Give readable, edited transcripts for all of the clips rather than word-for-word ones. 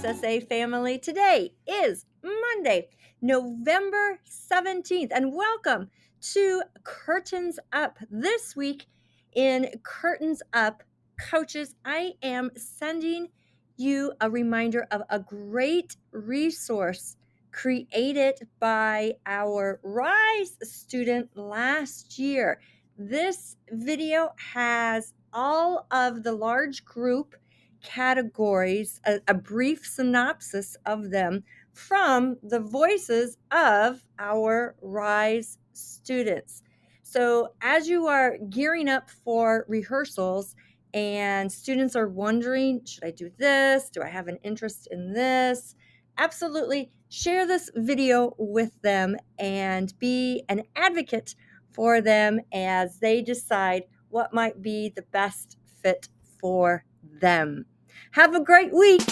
IHSSA family. Today is Monday, November 17th, and welcome to Curtains Up. This week in Curtains Up, coaches, I am sending you a reminder of a great resource created by our RISE student last year. This video has all of the large group categories, a brief synopsis of them from the voices of our RISE students. So as you are gearing up for rehearsals and students are wondering, should I do this? Do I have an interest in this? Absolutely share this video with them and be an advocate for them as they decide what might be the best fit for them. Have a great week.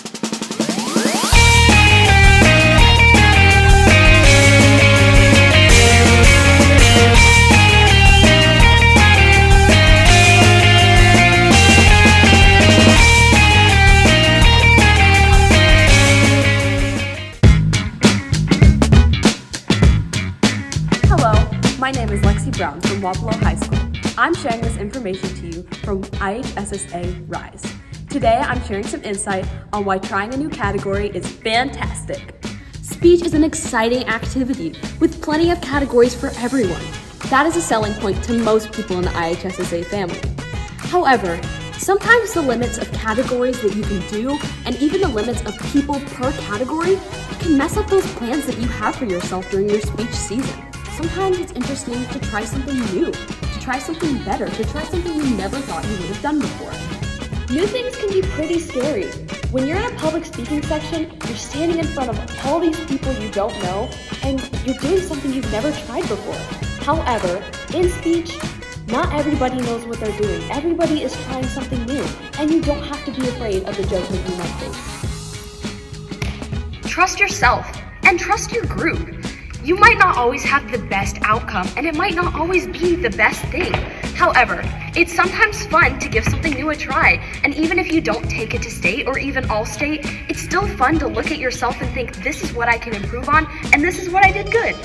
Hello, my name is Lexi Brown from Wapello High School. I'm sharing this information to you from IHSSA RISE. Today, I'm sharing some insight on why trying a new category is fantastic. Speech is an exciting activity with plenty of categories for everyone. That is a selling point to most people in the IHSSA family. However, sometimes the limits of categories that you can do and even the limits of people per category can mess up those plans that you have for yourself during your speech season. Sometimes it's interesting to try something new, to try something better, to try something you never thought you would have done before. New things can be pretty scary. When you're in a public speaking section, you're standing in front of all these people you don't know, and you're doing something you've never tried before. However, in speech, not everybody knows what they're doing. Everybody is trying something new, and you don't have to be afraid of the judgment you might face. Trust yourself and trust your group. You might not always have the best outcome, and it might not always be the best thing. However, it's sometimes fun to give something new a try, and even if you don't take it to state or even all state, it's still fun to look at yourself and think, this is what I can improve on, and this is what I did good.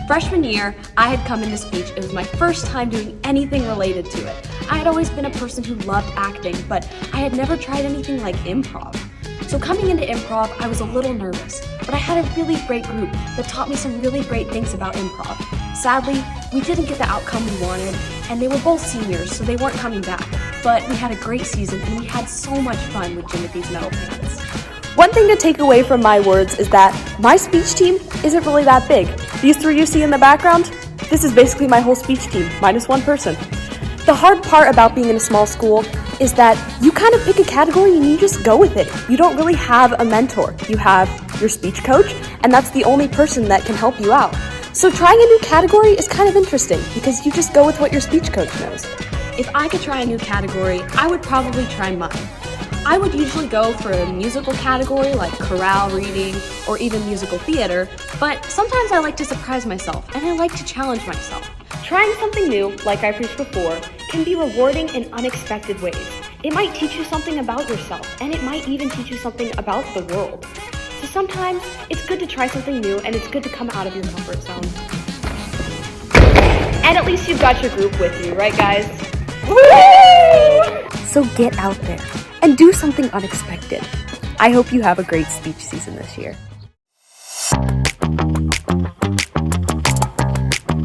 Freshman year, I had come into speech. It was my first time doing anything related to it. I had always been a person who loved acting, but I had never tried anything like improv. So coming into improv, I was a little nervous, but I had a really great group that taught me some really great things about improv. Sadly, we didn't get the outcome we wanted, and they were both seniors, so they weren't coming back. But we had a great season, and we had so much fun with Timothy's Metal Pants. One thing to take away from my words is that my speech team isn't really that big. These three you see in the background, this is basically my whole speech team, minus one person. The hard part about being in a small school is that you kind of pick a category and you just go with it. You don't really have a mentor. You have your speech coach, and that's the only person that can help you out. So trying a new category is kind of interesting because you just go with what your speech coach knows. If I could try a new category, I would probably try mime. I would usually go for a musical category like chorale reading or even musical theater, but sometimes I like to surprise myself and I like to challenge myself. Trying something new, like I preached before, can be rewarding in unexpected ways. It might teach you something about yourself, and it might even teach you something about the world. So sometimes it's good to try something new, and it's good to come out of your comfort zone. And at least you've got your group with you, right guys? Woo! So get out there and do something unexpected. I hope you have a great speech season this year.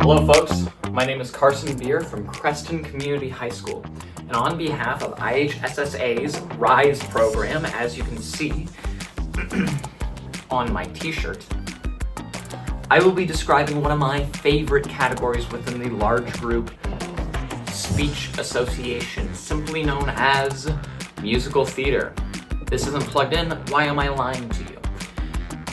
Hello folks, my name is Carson Beer from Creston Community High School, and on behalf of IHSSA's RISE program, as you can see on my t-shirt, I will be describing one of my favorite categories within the large group speech association, simply known as musical theater. This isn't plugged in, why am I lying to you?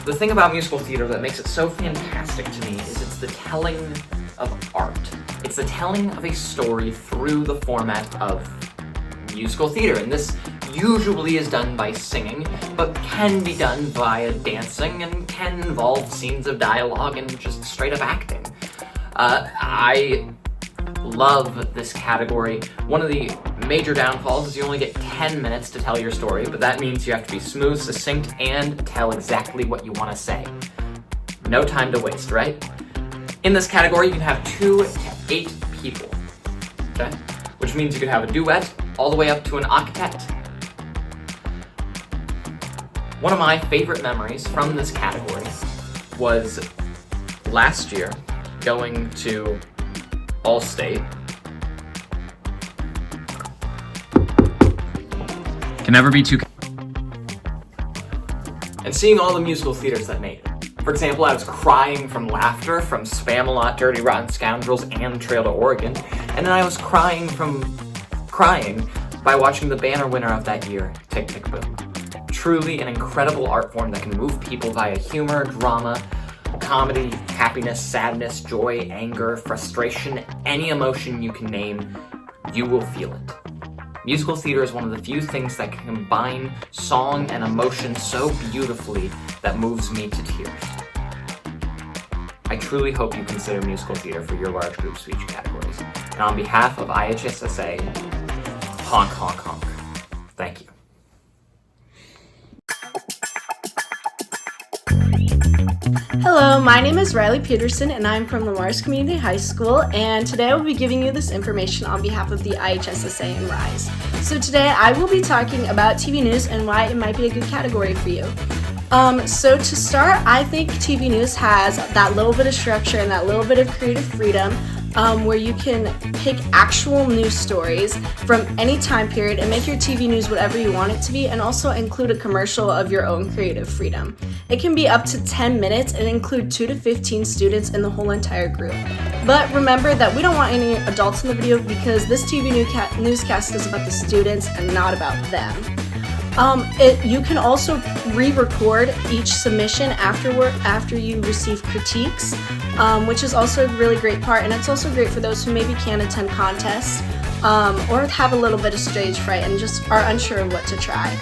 The thing about musical theater that makes it so fantastic to me is it's the telling of art. It's the telling of a story through the format of musical theater, and this usually is done by singing, but can be done via dancing and can involve scenes of dialogue and just straight up acting. I love this category. One of the major downfalls is you only get 10 minutes to tell your story, but that means you have to be smooth, succinct, and tell exactly what you want to say. No time to waste, right? In this category, you can have 2 to 8 people, okay? Which means you could have a duet all the way up to an octet. One of my favorite memories from this category was last year going to All-State. Can never be too... And seeing all the musical theaters that made it. For example, I was crying from laughter from Spamalot, Dirty Rotten Scoundrels, and Trail to Oregon, and then I was crying by watching the banner winner of that year, Tick, Tick, Boom. Truly an incredible art form that can move people via humor, drama, comedy, happiness, sadness, joy, anger, frustration, any emotion you can name, you will feel it. Musical theater is one of the few things that can combine song and emotion so beautifully that moves me to tears. I truly hope you consider musical theater for your large group speech categories. And on behalf of IHSSA, honk, honk, honk. Thank you. Hello, my name is Riley Peterson and I'm from Lamar's Community High School, and today I will be giving you this information on behalf of the IHSSA and RISE. So today I will be talking about TV news and why it might be a good category for you. So to start, I think TV news has that little bit of structure and that little bit of creative freedom where you can pick actual news stories from any time period and make your TV news whatever you want it to be, and also include a commercial of your own creative freedom. It can be up to 10 minutes and include 2 to 15 students in the whole entire group. But remember that we don't want any adults in the video because this TV newscast is about the students and not about them. You can also re-record each submission after you receive critiques, which is also a really great part, and it's also great for those who maybe can't attend contests or have a little bit of stage fright and just are unsure of what to try.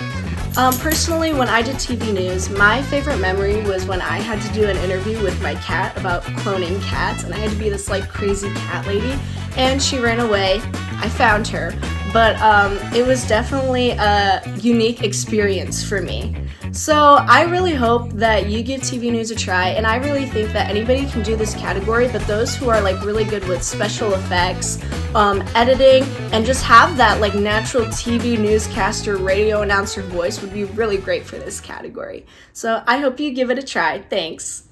Personally, when I did TV news, my favorite memory was when I had to do an interview with my cat about cloning cats, and I had to be this like crazy cat lady, and she ran away. I found her, but it was definitely a unique experience for me. So I really hope that you give TV news a try, and I really think that anybody can do this category, but those who are like really good with special effects, editing, and just have that like natural TV newscaster, radio announcer voice would be really great for this category. So I hope you give it a try. Thanks.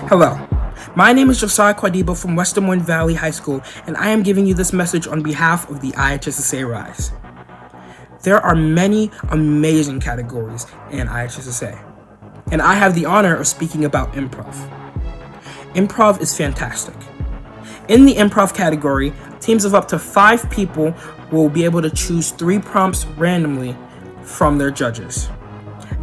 Hello. My name is Josiah Quadibo from Western Valley High School, and I am giving you this message on behalf of the IHSSA RISE. There are many amazing categories in IHSSA, and I have the honor of speaking about improv. Improv is fantastic. In the improv category, teams of up to 5 people will be able to choose 3 prompts randomly from their judges.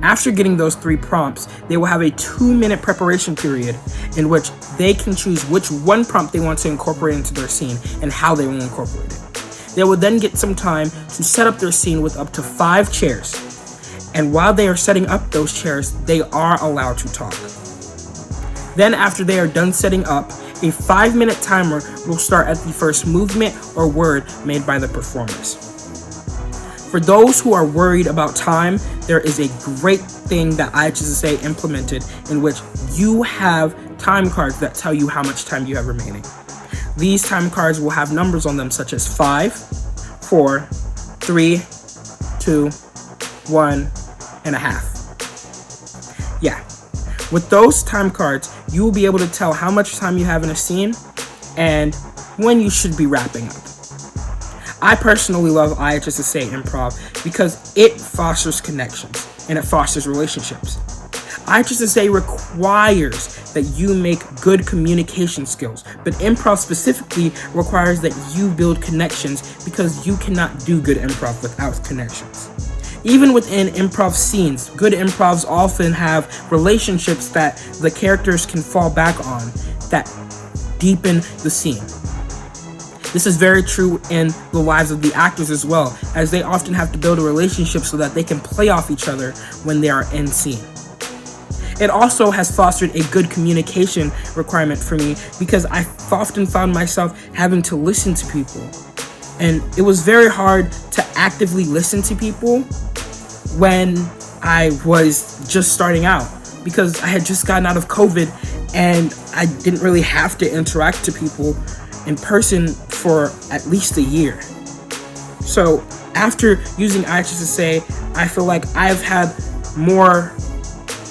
After getting those 3 prompts, they will have a 2-minute preparation period in which they can choose which one prompt they want to incorporate into their scene and how they will incorporate it. They will then get some time to set up their scene with up to 5 chairs. And while they are setting up those chairs, they are allowed to talk. Then after they are done setting up, a 5-minute timer will start at the first movement or word made by the performers. For those who are worried about time, there is a great thing that IHSSA implemented in which you have time cards that tell you how much time you have remaining. These time cards will have numbers on them such as 5, 4, 3, 2, 1, and a half. Yeah. With those time cards, you will be able to tell how much time you have in a scene and when you should be wrapping up. I personally love IHSSA Improv because it fosters connections and it fosters relationships. IHSSA requires that you make good communication skills, but improv specifically requires that you build connections because you cannot do good improv without connections. Even within improv scenes, good improvs often have relationships that the characters can fall back on that deepen the scene. This is very true in the lives of the actors as well, as they often have to build a relationship so that they can play off each other when they are in scene. It also has fostered a good communication requirement for me because I often found myself having to listen to people. And it was very hard to actively listen to people when I was just starting out because I had just gotten out of COVID and I didn't really have to interact to people in person for at least a year. So after using IHSSA, I feel like I've had more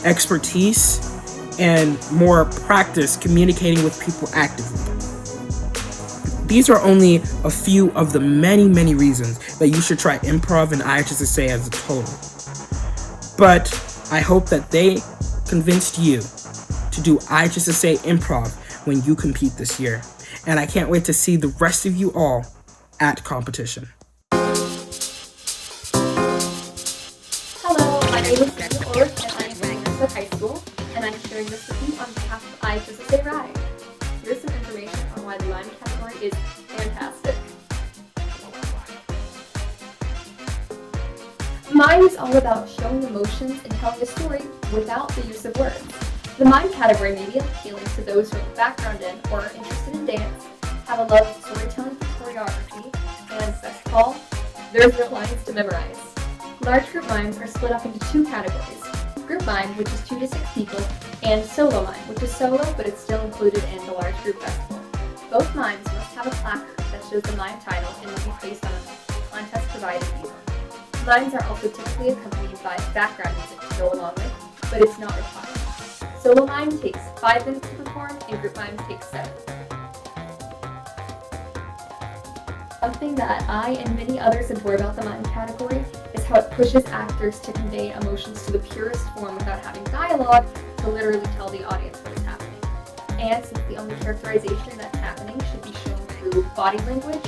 expertise and more practice communicating with people actively. These are only a few of the many, many reasons that you should try improv and IHSSA as a total. But I hope that they convinced you to do IHSSA improv when you compete this year. And I can't wait to see the rest of you all at competition. Hello, my name is Daniel Orth, and I am from Merced High School, and I'm sharing this with you on behalf of IHSSA RISE. Here's some information on why the mime category is fantastic. Mime is all about showing emotions and telling a story without the use of words. The mime category may be appealing to those who have a background in or are interested in dance, have a love of storytelling and choreography, and best of all, there's no lines to memorize. Large group mimes are split up into two categories: group mime, which is 2 to 6 people, and solo mime, which is solo but it's still included in the large group festival. Both mimes must have a placard that shows the mime title and will be placed on a contest provided easily. Mimes are also typically accompanied by background music to go along with, but it's not required. Solo mime takes 5 minutes to perform, and group mime takes 7. Something that I and many others adore about the mime category is how it pushes actors to convey emotions to the purest form without having dialogue to literally tell the audience what is happening. And since the only characterization that's happening should be shown through body language,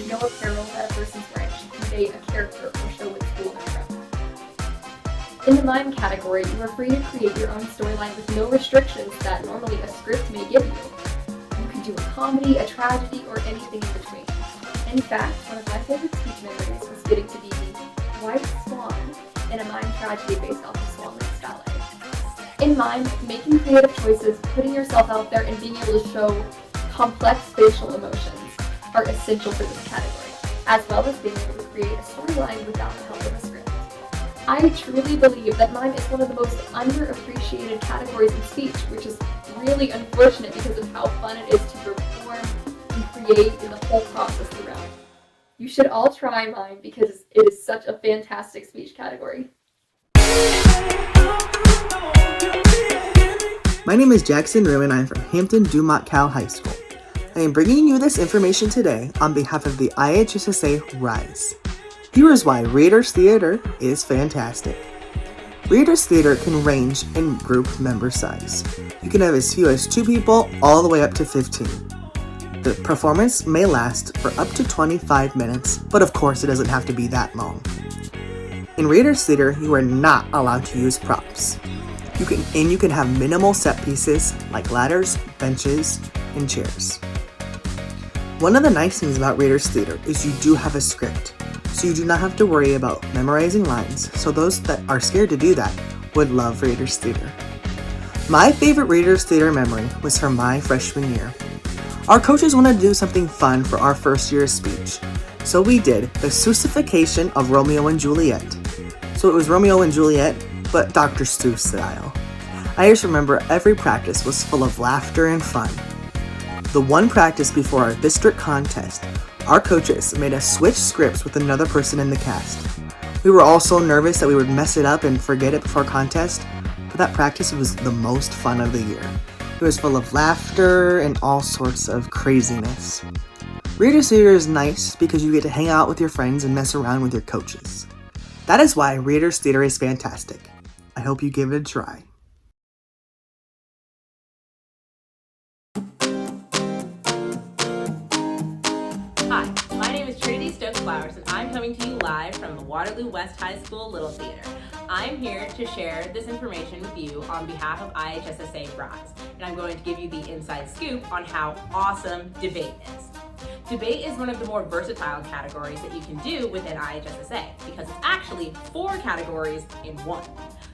no apparel that a person's wearing should convey a character or show what school they're from. In the mime category, you are free to create your own storyline with no restrictions that normally a script may give you. You could do a comedy, a tragedy, or anything in between. In fact, one of my favorite speech memories was getting to be the White Swan in a mime tragedy based off of Swan Lake's ballet. In mime, making creative choices, putting yourself out there, and being able to show complex facial emotions are essential for this category, as well as being able to create a storyline without the help of a script. I truly believe that mime is one of the most underappreciated categories in speech, which is really unfortunate because of how fun it is to perform and create in the whole process throughout. You should all try mime because it is such a fantastic speech category. My name is Jackson Rue and I'm from Hampton Dumont Cal High School. I am bringing you this information today on behalf of the IHSSA RISE. Here is why Reader's Theater is fantastic. Reader's Theater can range in group member size. You can have as few as 2 people all the way up to 15. The performance may last for up to 25 minutes, but of course it doesn't have to be that long. In Reader's Theater, you are not allowed to use props. You can have minimal set pieces like ladders, benches, and chairs. One of the nice things about Reader's Theater is you do have a script, so you do not have to worry about memorizing lines, so those that are scared to do that would love Reader's Theater. My favorite Reader's Theater memory was from my freshman year. Our coaches wanted to do something fun for our first year of speech, so we did the Seussification of Romeo and Juliet. So it was Romeo and Juliet, but Dr. Seuss style. I just remember every practice was full of laughter and fun. The one practice before our district contest, our coaches made us switch scripts with another person in the cast. We were all so nervous that we would mess it up and forget it before contest, but that practice was the most fun of the year. It was full of laughter and all sorts of craziness. Reader's Theater is nice because you get to hang out with your friends and mess around with your coaches. That is why Reader's Theater is fantastic. I hope you give it a try. Hi, my name is Trinity Stokes Flowers, and I'm coming to you live from the Waterloo West High School Little Theater. I'm here to share this information with you on behalf of IHSSA RISE, and I'm going to give you the inside scoop on how awesome debate is. Debate is one of the more versatile categories that you can do within IHSSA because it's actually 4 categories in one.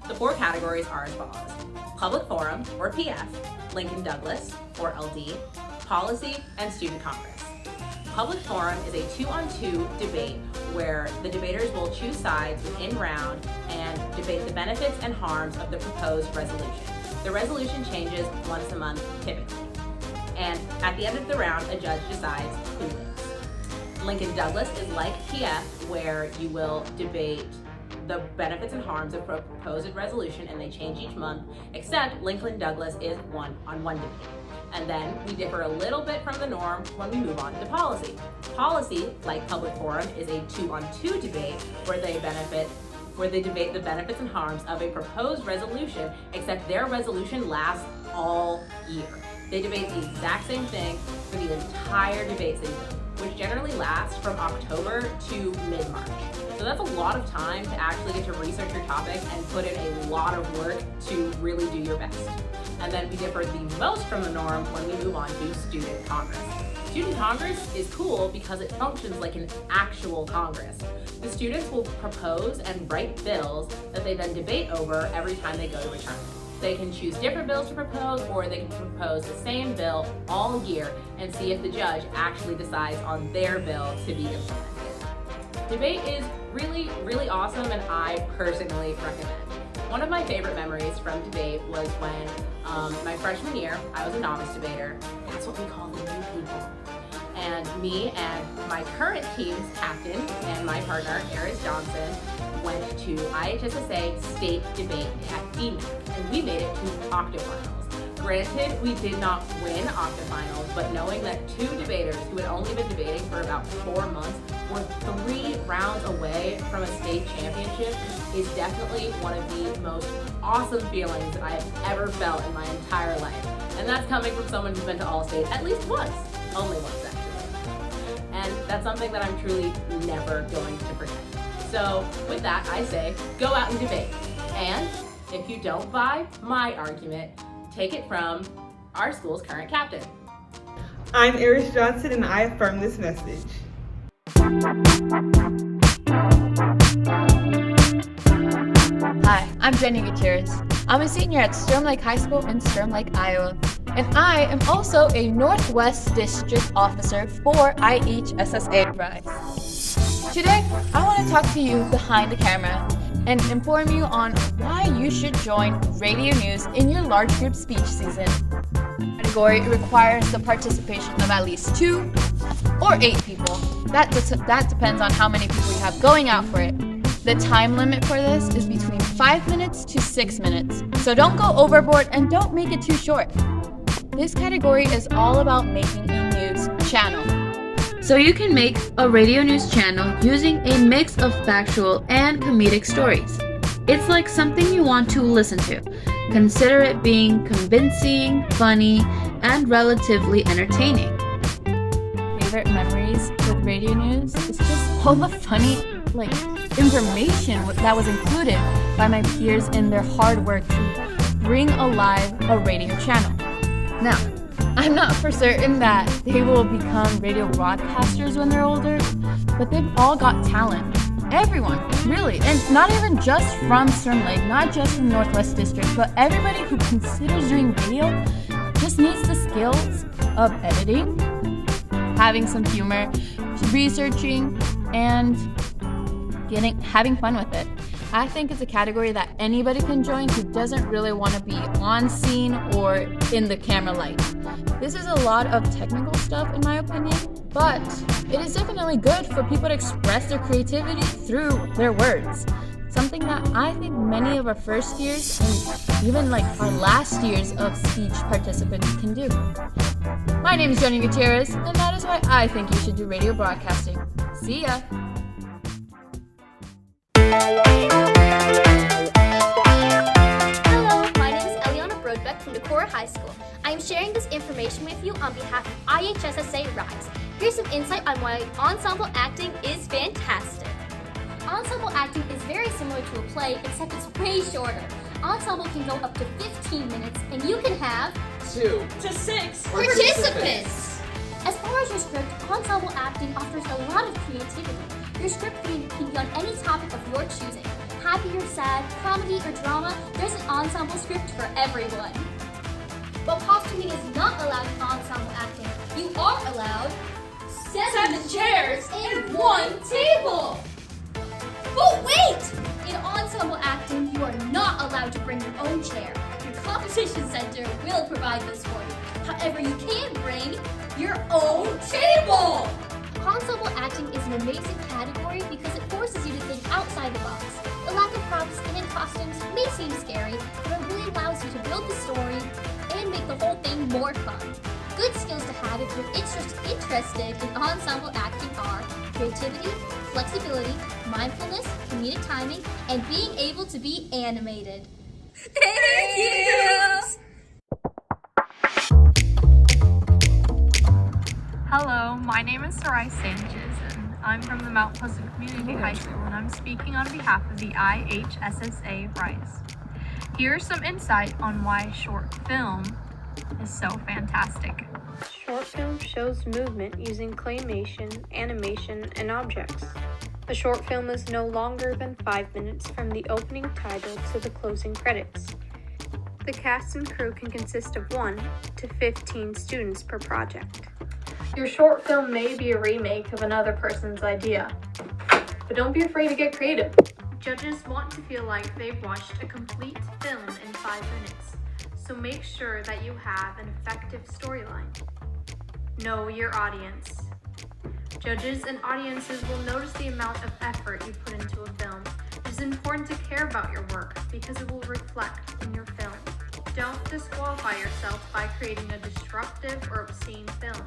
The 4 categories are as follows: Public Forum, or PF, Lincoln Douglas, or LD, Policy, and Student Congress. Public Forum is a 2-on-2 debate where the debaters will choose sides within round and debate the benefits and harms of the proposed resolution. The resolution changes once a month typically. And at the end of the round, a judge decides who wins. Lincoln Douglas is like PF, where you will debate the benefits and harms of a proposed resolution, and they change each month, except Lincoln Douglas is one debate. And then we differ a little bit from the norm when we move on to policy. Policy, like Public Forum, is a 2-on-2 debate where they debate the benefits and harms of a proposed resolution, except their resolution lasts all year. They debate the exact same thing for the entire debate season, which generally lasts from October to mid-March. So that's a lot of time to actually get to research your topic and put in a lot of work to really do your best. And then we differ the most from the norm when we move on to Student Congress. Student Congress is cool because it functions like an actual Congress. The students will propose and write bills that they then debate over every time they go to a term. They can choose different bills to propose, or they can propose the same bill all year and see if the judge actually decides on their bill to be implemented. Debate is really, really awesome, and I personally recommend. One of my favorite memories from debate was when my freshman year, I was a novice debater. That's what we call the new people. And me and my current team's captain and my partner, Eris Johnson, went to IHSSA state debate at DMAC, and we made it to octafinals. Granted, we did not win octafinals, but knowing that 2 debaters who had only been debating for about 4 months were 3 rounds away from a state championship is definitely one of the most awesome feelings that I have ever felt in my entire life. And that's coming from someone who's been to All-State at least once, only once actually. And that's something that I'm truly never going to forget. So with that, I say, go out and debate. And if you don't buy my argument, take it from our school's current captain. I'm Eris Johnson, and I affirm this message. Hi, I'm Jenny Gutierrez. I'm a senior at Sturm Lake High School in Sturm Lake, Iowa. And I am also a Northwest District Officer for IHSSA RISE. Today, I want to talk to you behind the camera and inform you on why you should join radio news in your large group speech season. The category requires the participation of at least 2 or 8 people. That depends on how many people you have going out for it. The time limit for this is between 5 minutes to 6 minutes, so don't go overboard and don't make it too short. This category is all about making a news channel. So you can make a radio news channel using a mix of factual and comedic stories. It's like something you want to listen to. Consider it being convincing, funny, and relatively entertaining. Favorite memories with radio news is just all the funny, information that was included by my peers in their hard work to bring alive a radio channel. Now, I'm not for certain that they will become radio broadcasters when they're older, but they've all got talent. Everyone, really, and not even just from Sturm Lake, not just from Northwest District, but everybody who considers doing radio just needs the skills of editing, having some humor, researching, and having fun with it. I think it's a category that anybody can join who doesn't really want to be on scene or in the camera light. This is a lot of technical stuff in my opinion, but it is definitely good for people to express their creativity through their words. Something that I think many of our first years and even our last years of speech participants can do. My name is Jenny Gutierrez, and that is why I think you should do radio broadcasting. See ya! Hello, my name is Eliana Brodbeck from Decorah High School. I am sharing this information with you on behalf of IHSSA RISE. Here's some insight on why ensemble acting is fantastic. Ensemble acting is very similar to a play, except it's way shorter. Ensemble can go up to 15 minutes, and you can have 2 to 6 participants. As far as your script, ensemble acting offers a lot of creativity. Your script can be on any topic of your choosing. happy or sad, comedy or drama, there's an ensemble script for everyone. But costuming is not allowed in ensemble acting. You are allowed 7 chairs and 1 table. But wait! In ensemble acting, you are not allowed to bring your own chair. Your competition center will provide this for you. However, you can bring your own table. Ensemble acting is an amazing category because it forces you to think outside the box. The lack of props and in costumes may seem scary, but it really allows you to build the story and make the whole thing more fun. Good skills to have if you're interested in ensemble acting are creativity, flexibility, mindfulness, comedic timing, and being able to be animated. Thank you! Hello, my name is Sarai Sanchez, and I'm from the Mount Pleasant Community High School, and I'm speaking on behalf of the IHSSA Rise. Here's some insight on why short film is so fantastic. Short film shows movement using claymation, animation, and objects. The short film is no longer than 5 minutes from the opening title to the closing credits. The cast and crew can consist of 1 to 15 students per project. Your short film may be a remake of another person's idea, but don't be afraid to get creative. Judges want to feel like they've watched a complete film in 5 minutes, so make sure that you have an effective storyline. Know your audience. Judges and audiences will notice the amount of effort you put into a film. It is important to care about your work because it will reflect in your film. Don't disqualify yourself by creating a disruptive or obscene film.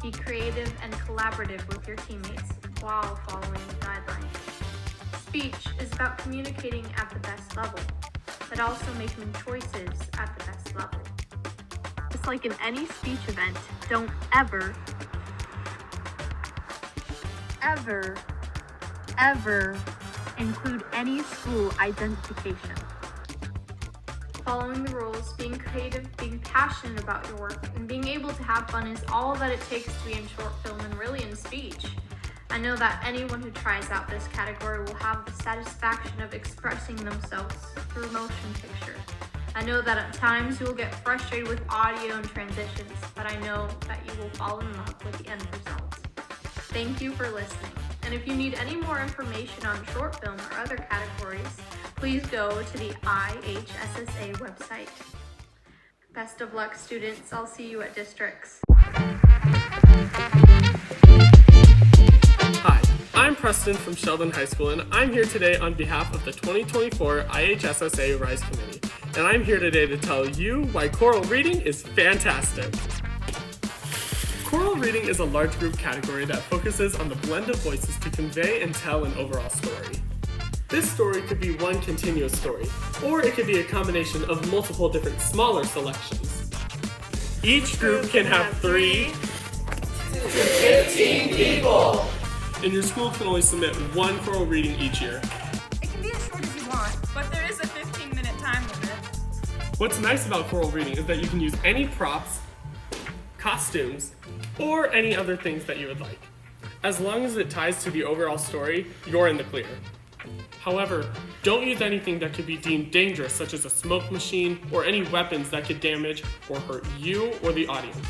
Be creative and collaborative with your teammates while following the guidelines. Speech is about communicating at the best level, but also making choices at the best level. Just like in any speech event, don't ever include any school identification. Following the rules, being creative, being passionate about your work, and being able to have fun is all that it takes to be in short film and really in speech. I know that anyone who tries out this category will have the satisfaction of expressing themselves through motion picture. I know that at times you will get frustrated with audio and transitions, but I know that you will fall in love with the end result. Thank you for listening. And if you need any more information on short film or other categories, please go to the IHSSA website. Best of luck, students. I'll see you at districts. Hi, I'm Preston from Sheldon High School, and I'm here today on behalf of the 2024 IHSSA Rise Committee. And I'm here today to tell you why choral reading is fantastic. Choral reading is a large group category that focuses on the blend of voices to convey and tell an overall story. This story could be one continuous story, or it could be a combination of multiple different smaller selections. Each group can have 3 to 15 people, and your school can only submit 1 choral reading each year. It can be as short as you want, but there is a 15-minute time limit. What's nice about choral reading is that you can use any props, costumes, or any other things that you would like. As long as it ties to the overall story, you're in the clear. However, don't use anything that could be deemed dangerous, such as a smoke machine or any weapons that could damage or hurt you or the audience.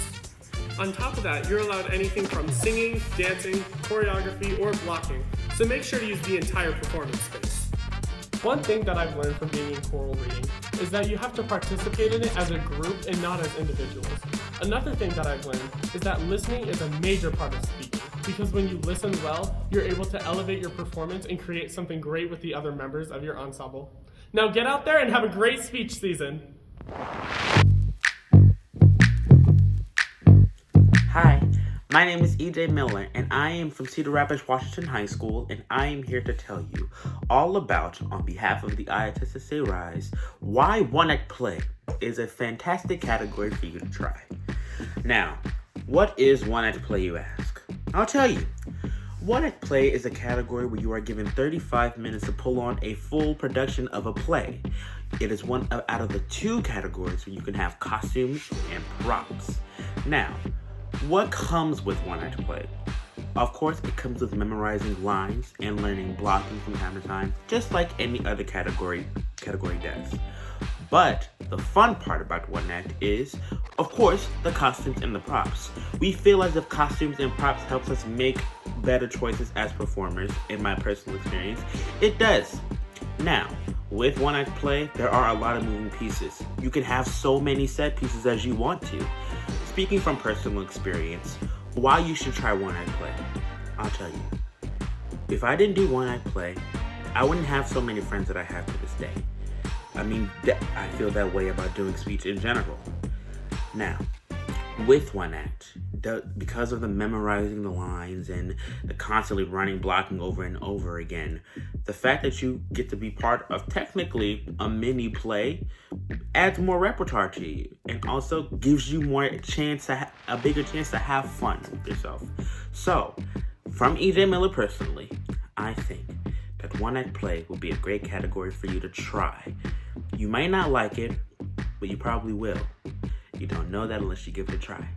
On top of that, you're allowed anything from singing, dancing, choreography, or blocking, so make sure to use the entire performance space. One thing that I've learned from being in choral reading is that you have to participate in it as a group and not as individuals. Another thing that I've learned is that listening is a major part of speaking, because when you listen well, you're able to elevate your performance and create something great with the other members of your ensemble. Now get out there and have a great speech season. Hi, my name is EJ Miller, and I am from Cedar Rapids, Washington High School, and I am here to tell you all about, on behalf of the IHSSA Rise, why one-act play is a fantastic category for you to try. Now, what is one-act play, you ask? I'll tell you. One-act play is a category where you are given 35 minutes to pull on a full production of a play. It is one out of the 2 categories where you can have costumes and props. Now, what comes with one-act play? Of course, it comes with memorizing lines and learning blocking from time to time, just like any other category does. But the fun part about One Act is, of course, the costumes and the props. We feel as if costumes and props helps us make better choices as performers, in my personal experience. It does. Now, with One Act Play, there are a lot of moving pieces. You can have so many set pieces as you want to. Speaking from personal experience, why you should try One Act Play, I'll tell you. If I didn't do One Act Play, I wouldn't have so many friends that I have to this day. I mean, I feel that way about doing speech in general. Now, with One Act, because of the memorizing the lines and the constantly running, blocking over and over again, the fact that you get to be part of technically a mini play adds more repertoire to you and also gives you more chance to a bigger chance to have fun with yourself. So, from EJ Miller personally, I think that One Act Play would be a great category for you to try. You might not like it, but you probably will. You don't know that unless you give it a try.